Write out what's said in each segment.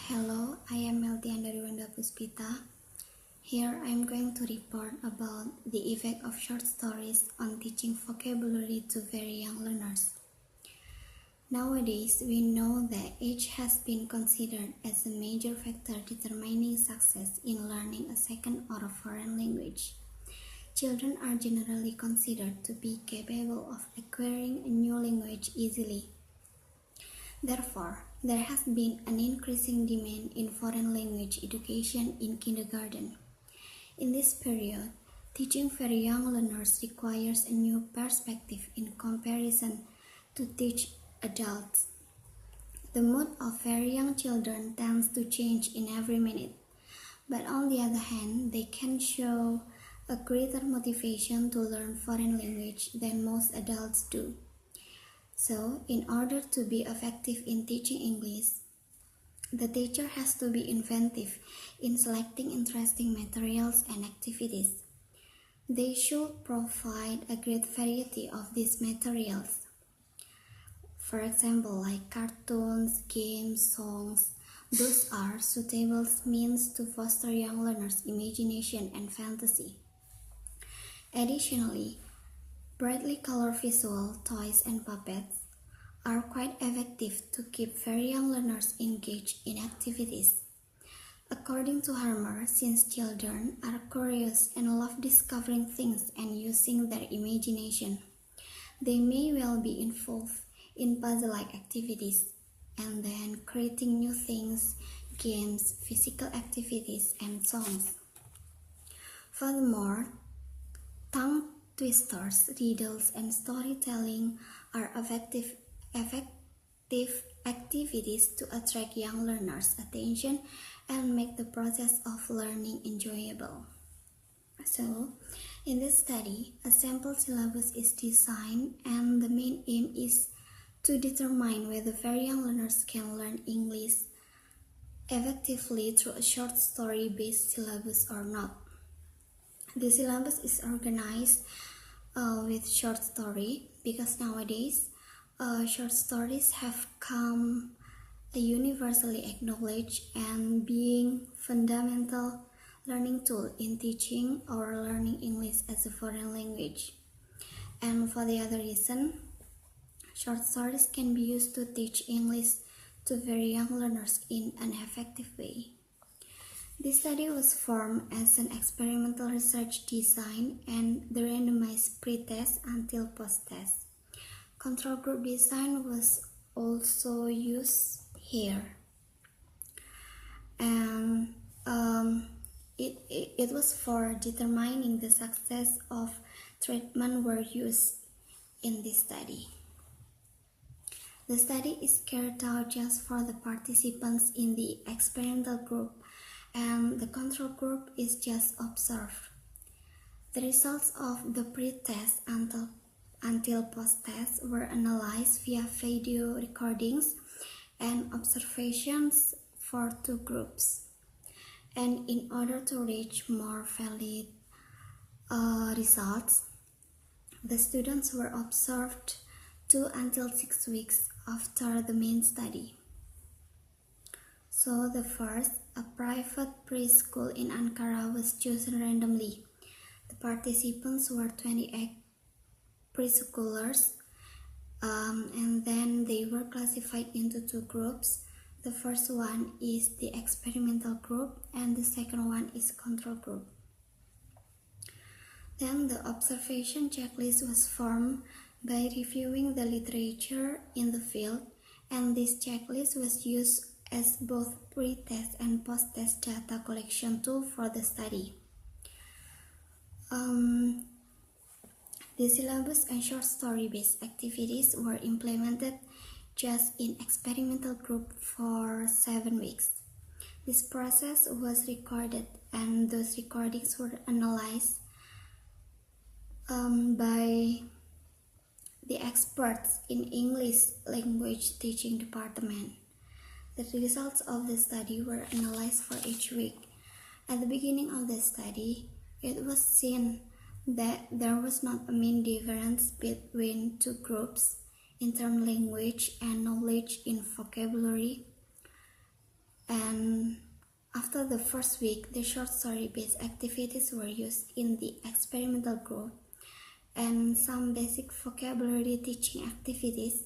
Hello, I am Meltianda Riwanda Puspita. Here I am going to report about the effect of short stories on teaching vocabulary to very young learners. Nowadays, we know that age has been considered as a major factor determining success in learning a second or a foreign language. Children are generally considered to be capable of acquiring a new language easily. Therefore, there has been an increasing demand in foreign language education in kindergarten. In this period, teaching very young learners requires a new perspective in comparison to teach adults. The mood of very young children tends to change in every minute, but on the other hand, they can show a greater motivation to learn foreign language than most adults do. So, in order to be effective in teaching English, the teacher has to be inventive in selecting interesting materials and activities. They should provide a great variety of these materials. For example, like cartoons, games, songs. Those are suitable means to foster young learners' imagination and fantasy. Additionally, brightly colored visual toys and puppets are quite effective to keep very young learners engaged in activities. According to Harmer, since children are curious and love discovering things and using their imagination, they may well be involved in puzzle-like activities and then creating new things, games, physical activities, and songs. Furthermore, tongue twisters, riddles, and storytelling are effective activities to attract young learners' attention and make the process of learning enjoyable. So, in this study, a sample syllabus is designed and the main aim is to determine whether very young learners can learn English effectively through a short story-based syllabus or not. The syllabus is organized with short story because nowadays short stories have come universally acknowledged and being fundamental learning tool in teaching or learning English as a foreign language. And for the other reason, short stories can be used to teach English to very young learners in an effective way. This study was formed as an experimental research design and the randomized pre-test until post-test. Control group design was also used here. And it was for determining the success of treatment were used in this study. The study is carried out just for the participants in the experimental group, and the control group is just observed. The results of the pre-test until post-test were analyzed via video recordings and observations for two groups. And in order to reach more valid results, the students were observed 2 until 6 weeks after the main study. So the first, a private preschool in Ankara was chosen randomly. The participants were 28 preschoolers, and then they were classified into two groups. The first one is the experimental group and the second one is control group. Then the observation checklist was formed by reviewing the literature in the field, and this checklist was used as both pre-test and post-test data collection tool for the study. The syllabus and short story-based activities were implemented just in experimental group for 7 weeks. This process was recorded and those recordings were analyzed by the experts in English language teaching department. The results of the study were analyzed for each week. At the beginning of the study, it was seen that there was not a main difference between two groups in terms of language and knowledge in vocabulary. And after the first week, the short story-based activities were used in the experimental group, and some basic vocabulary teaching activities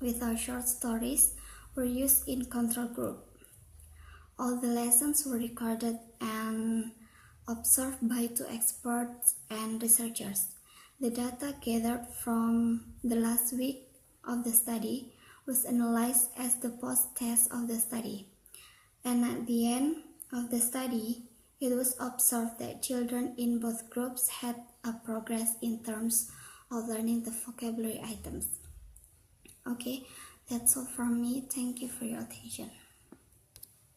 with our short stories were used in control group. All the lessons were recorded and observed by 2 experts and researchers. The data gathered from the last week of the study was analyzed as the post-test of the study. And at the end of the study, it was observed that children in both groups had a progress in terms of learning the vocabulary items. Okay, that's all from me. Thank you for your attention.